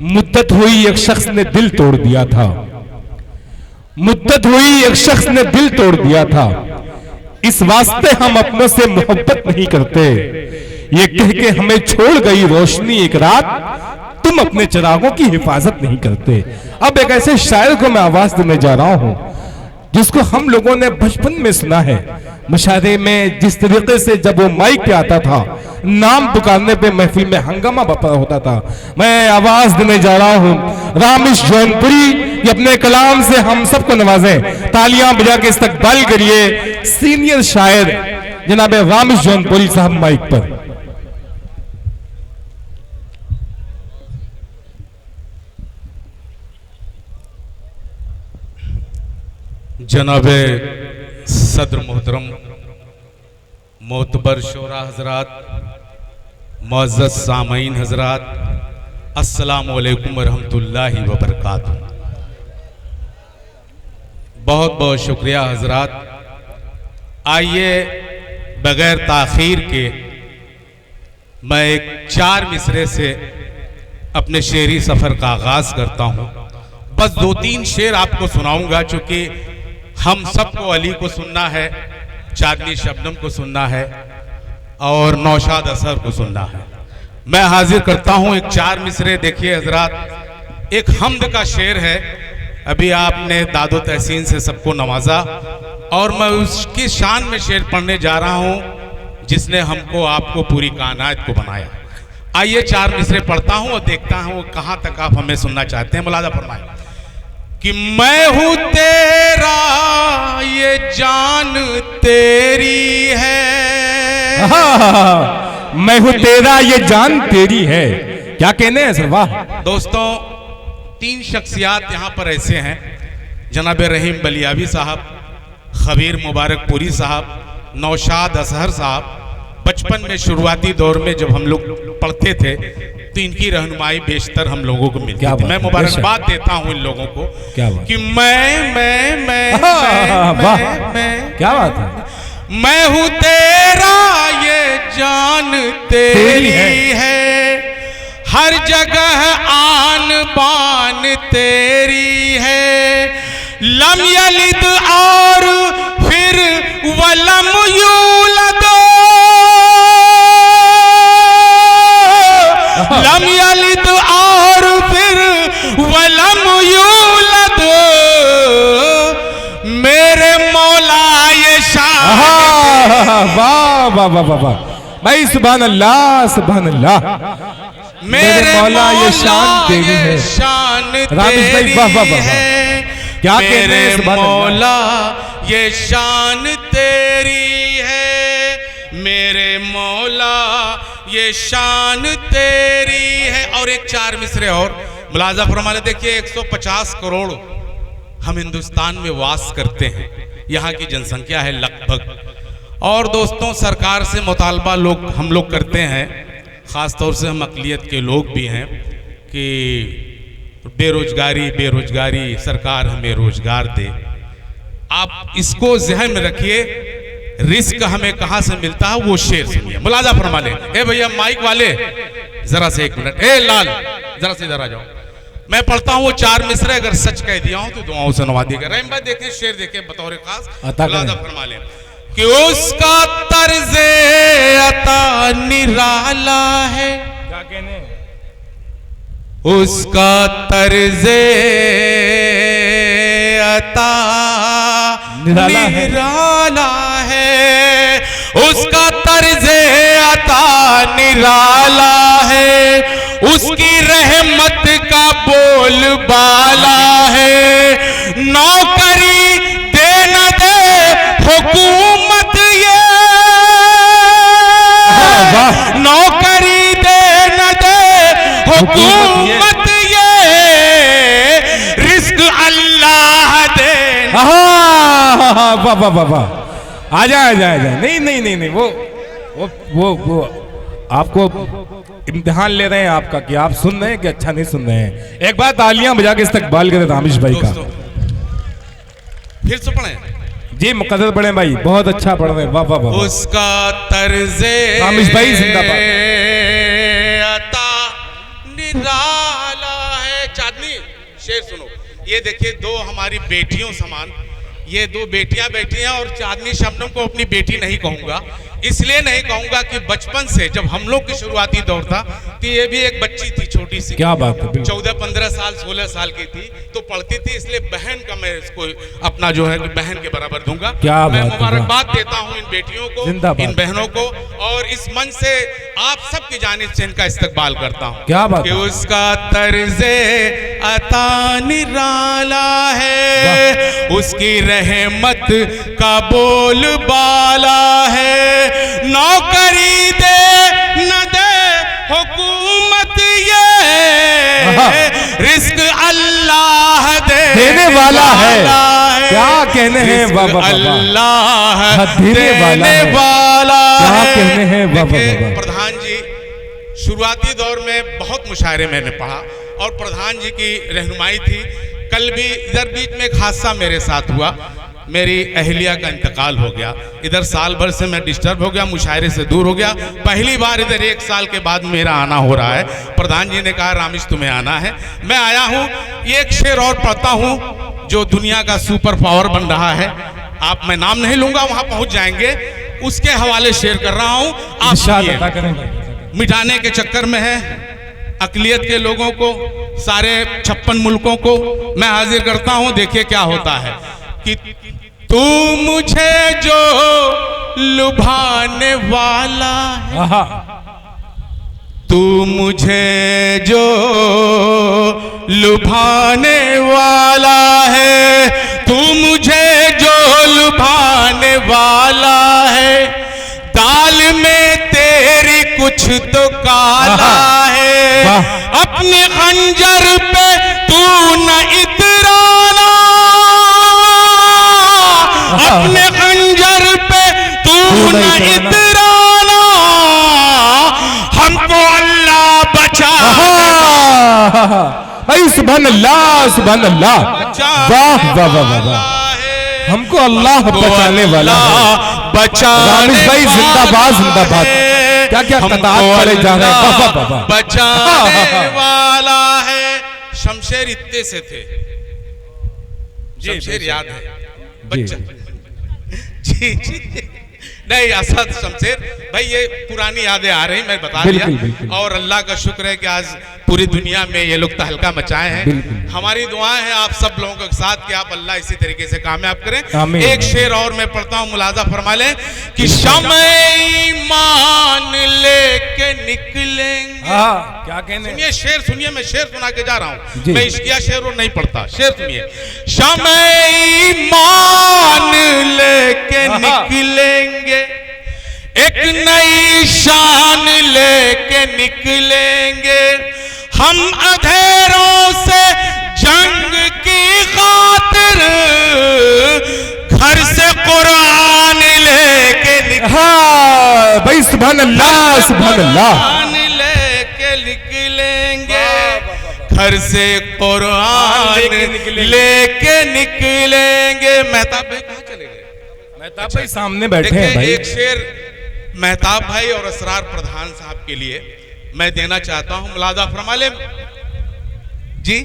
मुद्दत हुई एक शख्स ने दिल तोड़ दिया था, मुद्दत हुई एक शख्स ने दिल तोड़ दिया था, इस वास्ते हम अपनों से मोहब्बत नहीं करते, ये कह के हमें छोड़ गई रोशनी एक रात, तुम अपने चिरागों की हिफाजत नहीं करते। अब एक ऐसे शायर को मैं आवाज देने जा रहा हूं जिसको हम लोगों ने बचपन में सुना है। मुशायरे में जिस तरीके से जब वो माइक पे आता था, नाम पुकारने पे महफिल में हंगामा बपा होता था, मैं आवाज देने जा रहा हूं रामिश जौनपुरी, ये अपने कलाम से हम सबको नवाजें। तालियां बजा के इस्तकबाल करिए सीनियर शायर जनाब रामिश जौनपुरी साहब माइक पर। जनाबे सदर मोहतरम मोतबर शोरा हजरात, मुअज़्ज़ज़ सामईन हजरात, अस्सलामु अलैकुम वरहमतुल्लाहि वबरकातुहू। बहुत बहुत शुक्रिया हजरात। आइए बगैर ताख़ीर के मैं एक 4 मिसरे से अपने शेरी सफ़र का आगाज़ करता हूँ। बस 2-3 शेर आपको सुनाऊंगा, चूँकि हम सबको अली को सुनना है, चांदनी शबनम को सुनना है और नौशाद असर को सुनना है। मैं हाजिर करता हूं एक 4 मिसरे। देखिए हजरात, एक हम्द का शेर है, अभी आपने दादो तहसीन से सबको नवाजा और मैं उसकी शान में शेर पढ़ने जा रहा हूं जिसने हमको आपको पूरी कायनात को बनाया। आइए 4 मिसरे पढ़ता हूं और देखता हूं कहां तक आप हमें सुनना चाहते हैं। मुलाजा फरमाएं कि मैं हूं तेरा ये जान तेरी है, मैं हूं तेरा ये जान तेरी है। क्या कहने हैं सर, वाह। दोस्तों 3 शख्सियात यहाँ पर ऐसे हैं, जनाब रहीम बलियावी साहब, खबीर मुबारकपुरी साहब, नौशाद असहर साहब। बचपन में शुरुआती दौर में जब हम लोग पढ़ते थे तो इनकी रहनुमाई बेशतर हम लोगों को मिलती थी। मैं मुबारकबाद देता हूं इन लोगों को कि मैं क्या बात है। मैं हूं तेरा ये जान तेरी है, हर जगह आन बान तेरी है, लम यलिद और फिर वलम यूलद, लम यलिद और फिर वलम यूलद, मेरे मौला ये शान। वाह वाह वाह वाह वाह भाई, सुभान अल्लाह सुभान अल्लाह। मेरे मौला ये शान तेरी है, शान रामिश भाई वाह वाह वाह। क्या कहते हैं, सुभान अल्लाह। मौला ये शान तेरी है, मेरे मौला ये शान तेरी है। और एक 4 मिसरे और मुलाजा फरमाने। देखिए 150 करोड़ हम हिंदुस्तान में वास करते हैं, यहाँ की जनसंख्या है लगभग। और दोस्तों सरकार से मुतालबा हम लोग करते हैं, ख़ास तौर से हम अक़लियत के लोग भी हैं, कि बेरोजगारी सरकार हमें रोजगार दे। आप इसको ज़हन में रखिए, रिस्क हमें कहां से मिलता है वो शेर सुनिए। मुलाजा फरमा ले। ए भैया माइक वाले जरा से 1 मिनट, ए लाल जरा से इधर आ जाओ। मैं पढ़ता हूँ वो 4 मिसरे, अगर सच कह दिया हूं तो दुआओं से नवाजिएगा। रहीम भाई देखें शेर देखें बतौर खास। मुलाजा फरमा ले कि उसका तर्ज़े अता निराला है, क्या कहने, उसका तर्ज़े अता निराला है, उसका तर्ज़े अता निराला है, उसकी रहमत का बोलबाला है, नौकरी दे न दे हुकूमत ये, नौकरी दे न दे हुकूमत ये, रिस्क अल्लाह दे। वाह वाह वाह वाह, आजा आजा आजा। नहीं नहीं नहीं नहीं, वो आपको इम्तिहान ले रहे हैं आपका कि आप सुन रहे हैं कि अच्छा नहीं सुन रहे हैं। एक बार तालियां बजा के इस्तकबाल करें रामिश भाई का। फिर से पढ़ें जी, मुकद्दर पढ़े भाई, बहुत अच्छा पढ़ रहे हैं। वाह वाह वाह। उसका तर्ज़े रामिश भाई जिंदाबाद। अता निराला ये देखिए दो हमारी बेटियों समान, ये दो बेटियां बैठी हैं और चांदनी शबनम को अपनी बेटी नहीं कहूंगा, इसलिए नहीं कहूंगा कि बचपन से जब हम लोग की शुरुआती दौर था तो ये भी एक बच्ची थी छोटी सी। क्या बात है, 14-15 साल 16 साल की थी तो पढ़ती थी, इसलिए बहन का मैं इसको अपना जो है बहन के बराबर दूंगा। क्या मैं बात है, मुबारकबाद देता हूँ इन बेटियों को, जिंदाबाद। इन बहनों को, और इस मंच से आप सबकी जानिब से इनका इस्तकबाल करता हूँ। क्या बात कि है। उसका तर्ज़े अता निराला है, उसकी रहमत का बोल बाला है, नौकरी दे न दे हुकूमत ये, रिस्क अल्लाह देने वाला है। क्या कहने हैं बाबा, अल्लाह देने वाला क्या कहने हैं बाबा। प्रधान जी, शुरुआती दौर में बहुत मुशायरे मैंने पढ़ा और प्रधान जी की रहनुमाई थी। कल भी इधर बीच में एक हादसा मेरे साथ हुआ, मेरी अहलिया का इंतकाल हो गया। इधर साल भर से मैं डिस्टर्ब हो गया, मुशायरे से दूर हो गया। पहली बार इधर 1 साल के बाद मेरा आना हो रहा है। प्रधान जी ने कहा रामिश तुम्हें आना है, मैं आया हूँ। ये एक शेर और पढ़ता हूँ जो दुनिया का सुपर पावर बन रहा है। आप, मैं नाम नहीं लूंगा, वहां पहुंच जाएंगे, उसके हवाले शेयर कर रहा हूँ। आप सुनिए। मिटाने के चक्कर में है अकलियत के लोगों को, सारे 56 मुल्कों को मैं हाजिर करता हूं। देखिए क्या होता है कि तू मुझे जो लुभाने वाला है, तू मुझे जो लुभाने वाला है, तू मुझे जो लुभाने वाला है, दाल में तेरी कुछ तो काला है, अपने खंजर पे तू न इतराना, अपने खंजर पे तू न इतराना, हमको अल्लाह बचा। सुभान अल्लाह, सुभान अल्लाह, वाह वाह वाह वाह। हमको अल्लाह बचाने वाला है। रामिश भाई जिंदाबाद, जिंदाबाद। क्या क्या कतार पड़े जा रहे हैं, बचाने वाला है। शमशेर इत्ते से थे, शमशेर याद है बच्चा जी जी नहीं, असद शमशेर भाई, ये पुरानी यादें आ रही, मैं बता दिया। और अल्लाह का शुक्र है कि आज पूरी दुनिया में ये लोग तहलका मचाए हैं। हमारी दुआएं हैं आप सब लोगों के साथ कि आप अल्लाह इसी तरीके से कामयाब करें। एक शेर और मैं पढ़ता हूं, मुलाजा फरमा लें कि शम्ए ईमान लेके निकलेंगे। क्या कहने, सुनिए शेर, सुनिए, मैं शेर सुना के जा रहा हूं। मैं इश्किया शेर और नहीं पढ़ता, शेर सुनिए। शम्ए ईमान लेके निकलेंगे, एक नई शान लेके निकलेंगे, हम अंधेरों से जंग की खातिर घर से कुरान लेके भाई सुभान अल्लाह, सुभान अल्लाह। लेके निकलेंगे, घर से कुरान लेके निकलेंगे। मेहताब भाई कहाँ चले गए? मेहताब भाई सामने बैठे हैं भाई। एक शेर मेहताब भाई और असरार प्रधान साहब के लिए मैं देना चाहता हूं, मुलाजा फरमा ले जी,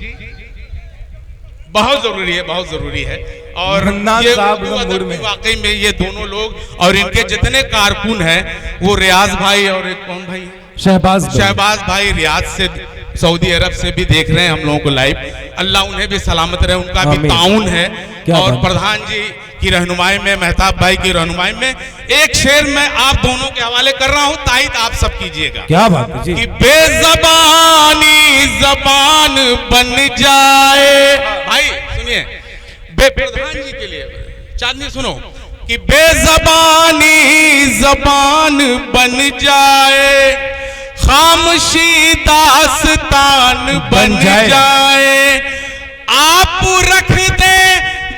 बहुत जरूरी है, बहुत जरूरी है। और ये वाकई में ये दोनों लोग और इनके जितने कारकुन हैं, वो रियाज भाई और एक कौन भाई, शहबाज भाई रियाज से, सऊदी अरब से भी देख रहे हैं हम लोगों को लाइव। अल्लाह उन्हें भी सलामत रहे, उनका भी ताउन है। और प्रधान जी की रहनुमाई में, मेहताब भाई की रहनुमाई में एक शेर मैं आप दोनों के हवाले कर रहा हूं, तायद आप सब कीजिएगा। क्या बात है जी। कि बेज़बानी ज़बान बन जाए, भाई सुनिए, प्रधान जी के लिए चांदनी सुनो, कि बेज़बानी ज़बान बन जाए, खामोशी दास्तान बन जाए, आप रख दे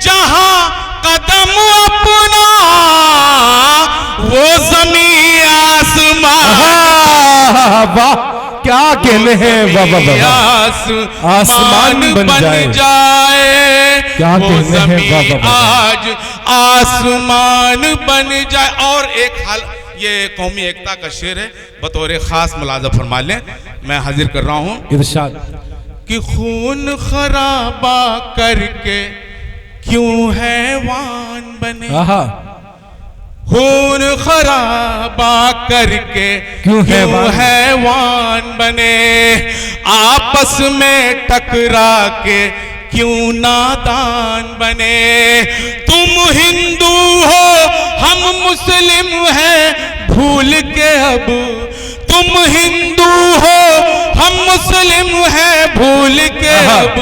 जहां कदम अपना, वो जमीन आसमान, वाह क्या कहने हैं, आसमान बन जाए, क्या कहने हैं, आज आसमान बन जाए। और एक हाल, ये कौमी एकता का शेर है, बतौर खास मुलाजा फरमा लें, मैं हाजिर कर रहा हूं। इरशाद कि खून खराबा करके क्यों हैवान बने, खून खराबा करके क्यों हैवान बने, आपस में टकरा के क्यों नादान बने। तुम हिंदू हो हम मुस्लिम हैं भूल के अब, तुम हिंदू हो हम मुस्लिम हैं भूल के अब,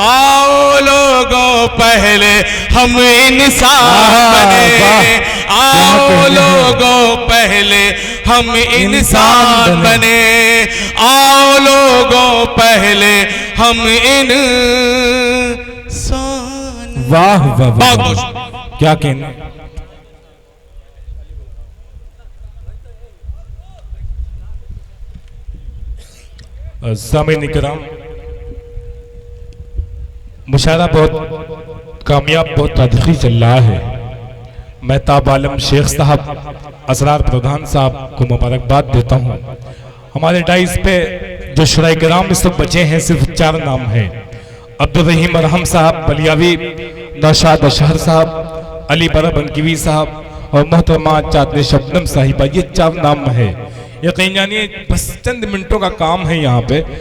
आओ लोगों पहले हम इंसान बने, आओ लोगों पहले हम इंसान बने, आओ लोगों पहले हम इंसान। वाह वाह वाह, क्या कहना। सामीन इकराम, मुशायरा बहुत कामयाब, बहुत तारीखी चल रहा है। मैं ताब आलम शेख साहब, असरार प्रधान साहब को मुबारकबाद देता हूँ। हमारे डाइस पे जो शुरा इकराम इस वक्त बचे हैं सिर्फ 4 नाम हैं। अब्दुल रहीम अरहम साहब बलियावी, नौशाद अशहर साहब, अली बरा बंकीवी साहब और मोहतरमा चांदनी शबनम साहिबा, ये 4 नाम है। यकीन जानिए बस चंद मिनटों का काम है यहाँ पे